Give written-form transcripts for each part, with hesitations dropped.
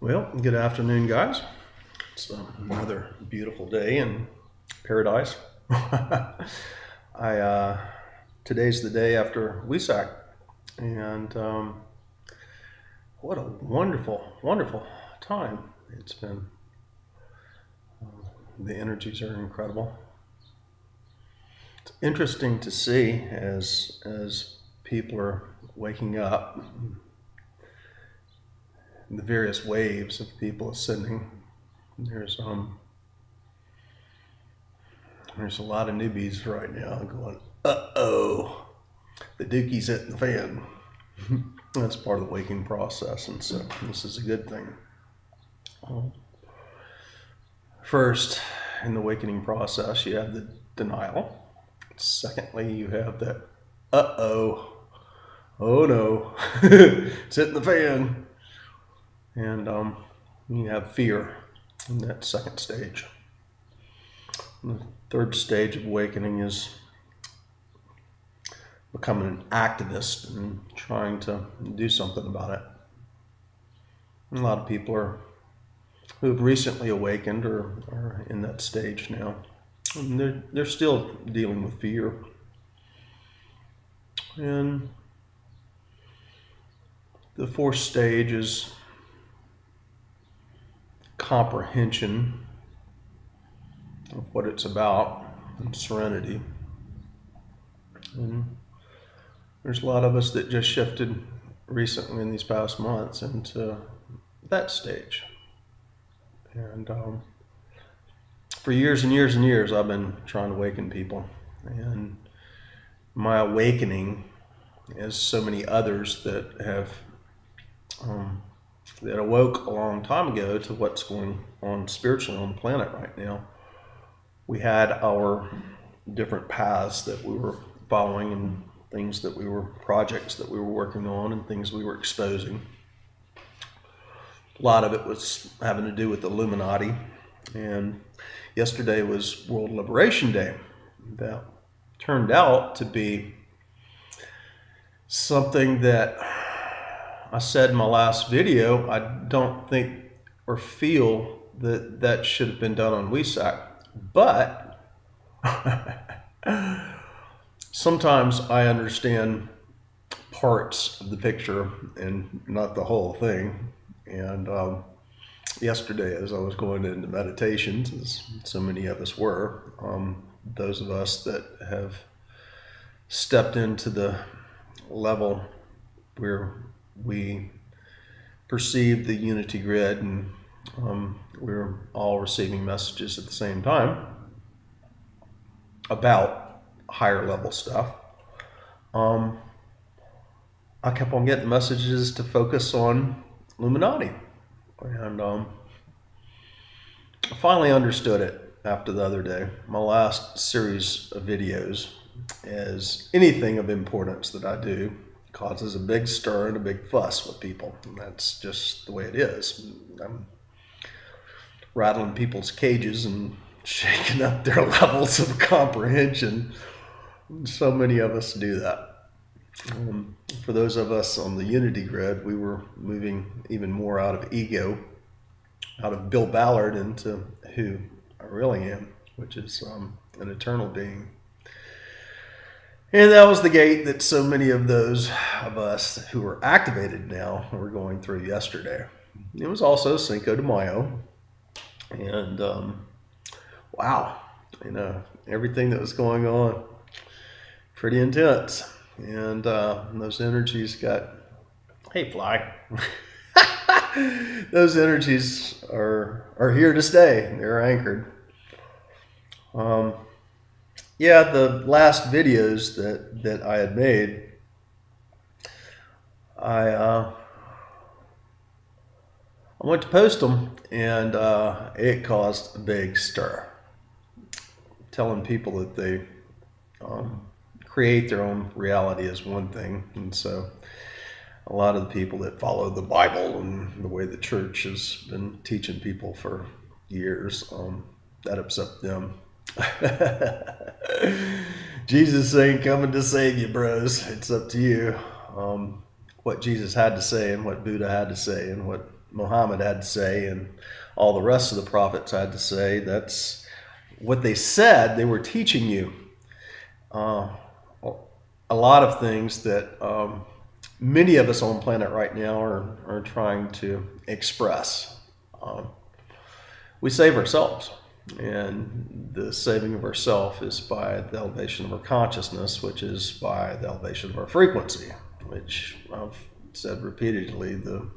Well, good afternoon, guys. It's another beautiful day in paradise. Today's the day after Wesak, and what a wonderful, wonderful time it's been. The energies are incredible. It's interesting to see as people are waking up, the various waves of people ascending. There's a lot of newbies right now going, uh-oh, the dookie's hitting the fan. That's part of the waking process, and so this is a good thing. First, in the awakening process, you have the denial. Secondly, you have that, uh-oh, oh no, it's hitting the fan. And you have fear in that second stage. The third stage of awakening is becoming an activist and trying to do something about it. A lot of people who have recently awakened are in that stage now. And they're still dealing with fear. And the fourth stage is comprehension of what it's about, and serenity. And there's a lot of us that just shifted recently in these past months into that stage. And for years and years and years, I've been trying to awaken people. And my awakening, as so many others that have that awoke a long time ago to what's going on spiritually on the planet right now. We had our different paths that we were following and things that projects that we were working on and things we were exposing. A lot of it was having to do with the Illuminati. And yesterday was World Liberation Day. That turned out to be something that I said in my last video, I don't think or feel that should have been done on Wesak. But sometimes I understand parts of the picture and not the whole thing. And yesterday, as I was going into meditations, as so many of us were, those of us that have stepped into the level where we perceive the unity grid and we're all receiving messages at the same time about higher level stuff. I kept on getting messages to focus on Illuminati, and I finally understood it after the other day. My last series of videos, as anything of importance that I do, causes a big stir and a big fuss with people. And that's just the way it is. I'm rattling people's cages and shaking up their levels of comprehension. So many of us do that. For those of us on the unity grid, we were moving even more out of ego, out of Bill Ballard, into who I really am, which is an eternal being. And that was the gate that so many of those of us who are activated now were going through yesterday. It was also Cinco de Mayo. And wow, everything that was going on, pretty intense. And those energies got, hey fly, those energies are here to stay. They're anchored. Yeah, the last videos that I had made, I went to post them, and it caused a big stir. Telling people that they create their own reality is one thing, and so a lot of the people that follow the Bible and the way the church has been teaching people for years, that upset them. Jesus ain't coming to save you, bros. It's up to you. What Jesus had to say and what Buddha had to say and what Muhammad had to say and all the rest of the prophets had to say. That's what they said they were teaching you. A lot of things that many of us on the planet right now are trying to express. We save ourselves, and the saving of ourselves is by the elevation of our consciousness, which is by the elevation of our frequency, which I've said repeatedly. The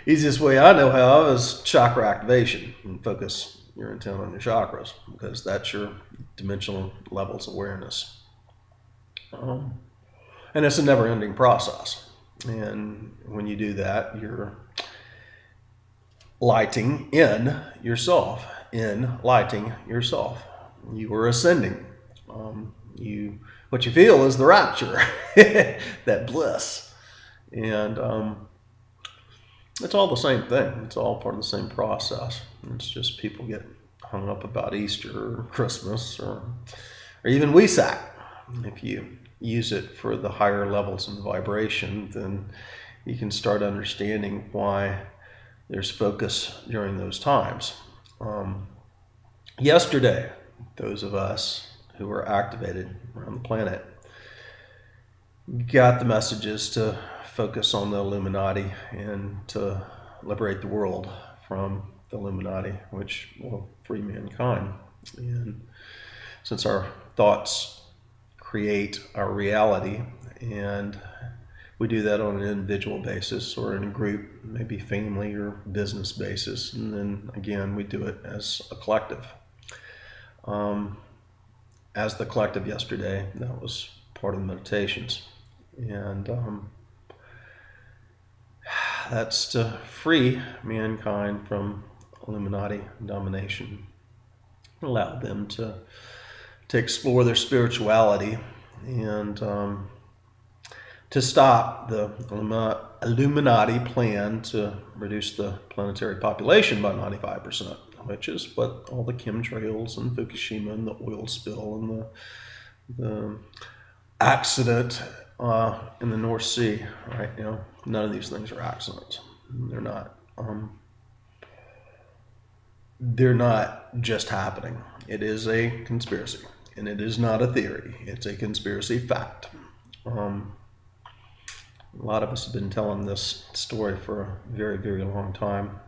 easiest way I know how is chakra activation, and focus your intent on your chakras, because that's your dimensional levels of awareness. And it's a never-ending process. And when you do that, you're lighting in yourself, lighting yourself. You are ascending. What you feel is the rapture, that bliss. And it's all the same thing. It's all part of the same process. It's just people get hung up about Easter or Christmas or even Wesak. If you use it for the higher levels of vibration, then you can start understanding why there's focus during those times. Yesterday, those of us who were activated around the planet got the messages to focus on the Illuminati and to liberate the world from the Illuminati, which will free mankind. And since our thoughts create our reality, and we do that on an individual basis or in a group, maybe family or business basis, and then again we do it as a collective. As the collective yesterday, that was part of the meditations, and that's to free mankind from Illuminati domination, allow them to explore their spirituality, and to stop the Illuminati plan to reduce the planetary population by 95%, which is what all the chemtrails and Fukushima and the oil spill and the accident in the North Sea right now. None of these things are accidents. They're not. They're not just happening. It is a conspiracy, and it is not a theory. It's a conspiracy fact. A lot of us have been telling this story for a very, very long time.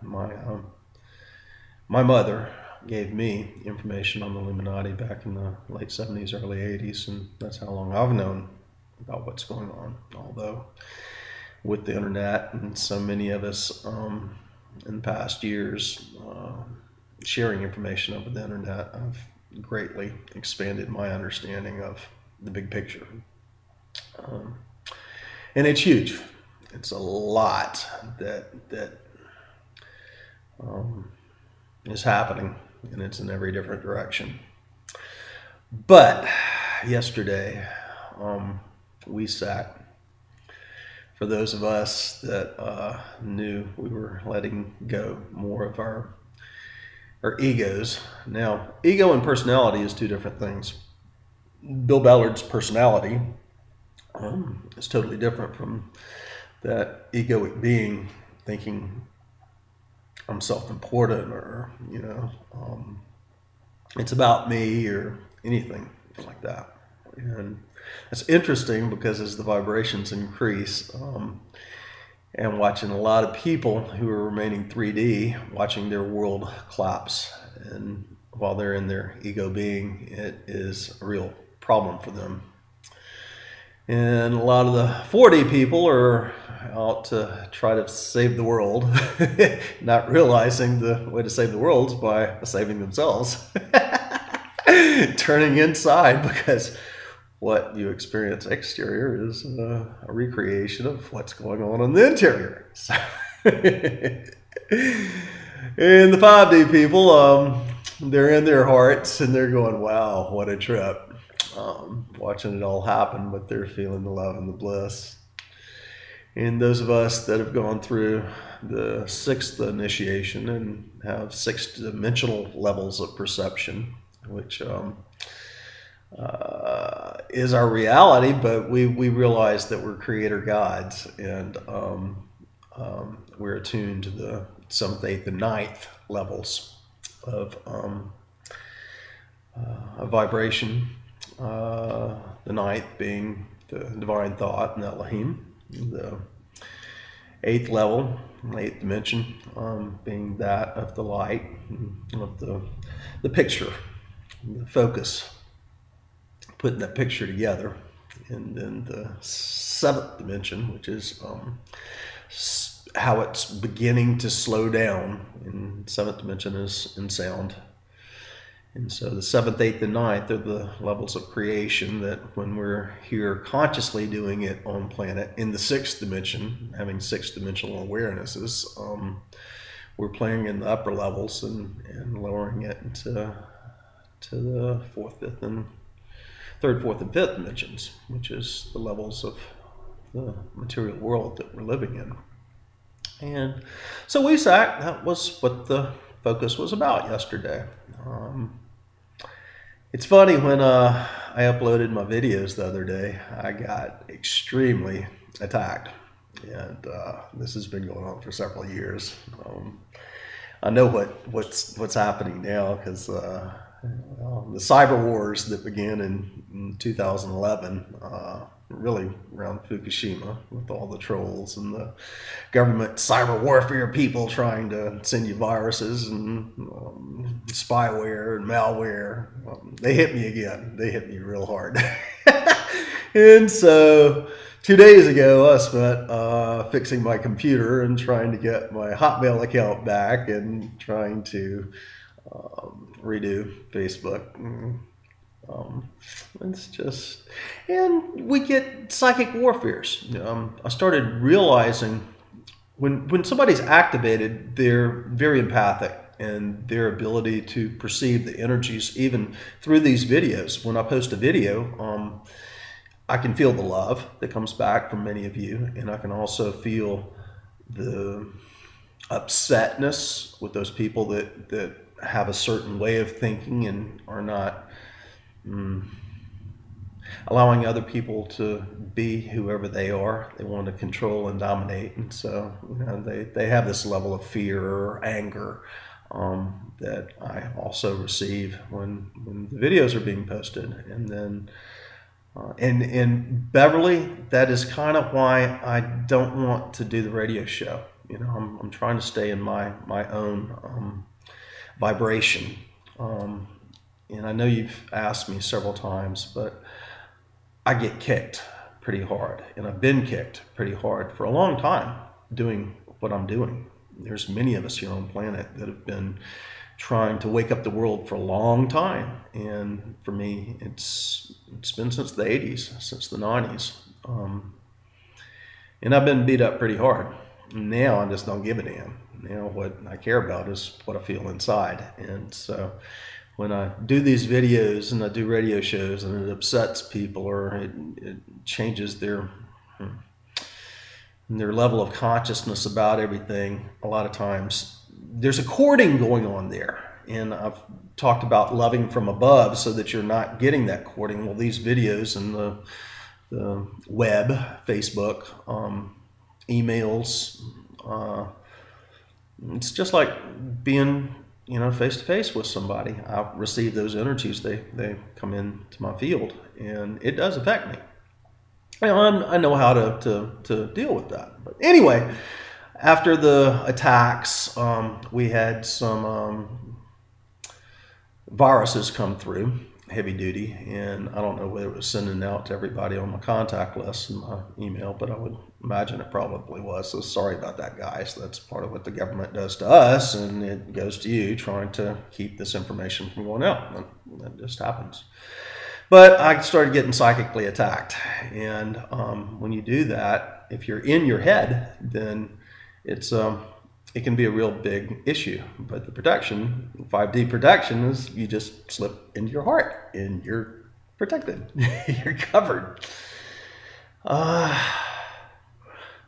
My mother gave me information on the Illuminati back in the late 70s, early 80s, and that's how long I've known about what's going on. Although with the internet and so many of us in the past years sharing information over the internet, I've greatly expanded my understanding of the big picture. And it's huge. It's a lot that is happening, and it's in every different direction. But yesterday, Wesak, for those of us that knew we were letting go more of our egos. Now, ego and personality is two different things. Bill Ballard's personality is totally different from that egoic being thinking I'm self-important, or it's about me or anything like that. And it's interesting because as the vibrations increase, and watching a lot of people who are remaining 3D, watching their world collapse, and while they're in their ego being, it is a real problem for them. And a lot of the 4D people are out to try to save the world, not realizing the way to save the world is by saving themselves, turning inside, because what you experience exterior is a recreation of what's going on in the interior. So and the 5D people, they're in their hearts and they're going, wow, what a trip. Watching it all happen, but they're feeling the love and the bliss. And those of us that have gone through the 6th initiation and have 6th dimensional levels of perception, which is our reality, but we realize that we're creator gods, and we're attuned to the 7th, 8th, and 9th levels of vibration. The 9th being the divine thought and Elohim. The 8th level, 8th dimension, being that of the light, of the picture, the focus, putting that picture together. And then the 7th dimension, which is how it's beginning to slow down. And 7th dimension is in sound. And so the 7th, 8th, and 9th are the levels of creation that when we're here consciously doing it on planet in the 6th dimension, having 6th dimensional awarenesses, we're playing in the upper levels and lowering it to the 4th, 5th, and 3rd, 4th, and 5th dimensions, which is the levels of the material world that we're living in. And so Wesak, that was what the focus was about yesterday. It's funny, when I uploaded my videos the other day, I got extremely attacked. And this has been going on for several years. I know what's happening now, because the cyber wars that began in 2011, really around Fukushima, with all the trolls and the government cyber warfare people trying to send you viruses and spyware and malware. They hit me again. They hit me real hard. And so 2 days ago, I spent fixing my computer and trying to get my Hotmail account back and trying to redo Facebook. It's just, and we get psychic warfares. I started realizing when somebody's activated, they're very empathic, and their ability to perceive the energies, even through these videos. When I post a video, I can feel the love that comes back from many of you, and I can also feel the upsetness with those people that have a certain way of thinking and are not allowing other people to be whoever they are. They want to control and dominate, and so they have this level of fear or anger that I also receive when the videos are being posted. And then in Beverly, that is kind of why I don't want to do the radio show. I'm trying to stay in my own vibration. And I know you've asked me several times, but I get kicked pretty hard, and I've been kicked pretty hard for a long time doing what I'm doing. There's many of us here on the planet that have been trying to wake up the world for a long time, and for me, it's been since the 80s, since the 90s, and I've been beat up pretty hard. Now I just don't give a damn. What I care about is what I feel inside, and so when I do these videos and I do radio shows and it upsets people, or it changes their level of consciousness about everything, a lot of times there's a courting going on there. And I've talked about loving from above so that you're not getting that courting. Well, these videos and the web, Facebook, emails, it's just like being face to face with somebody. I receive those energies. They come into my field, and it does affect me. I know how to deal with that. But anyway, after the attacks, we had some viruses come through, heavy duty, and I don't know whether it was sending out to everybody on my contact list and my email, but I would imagine it probably was. So sorry about that, guys. That's part of what the government does to us, and it goes to you trying to keep this information from going out. That just happens. But I started getting psychically attacked, and when you do that, if you're in your head, then it can be a real big issue. But the protection, 5D protection, is you just slip into your heart and you're protected. You're covered.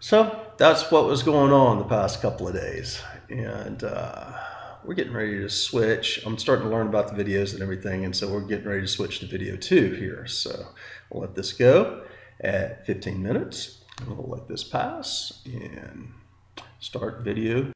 So that's what was going on the past couple of days. And we're getting ready to switch. I'm starting to learn about the videos and everything. And so we're getting ready to switch to video 2 here. So we'll let this go at 15 minutes. We'll let this pass. And Start video.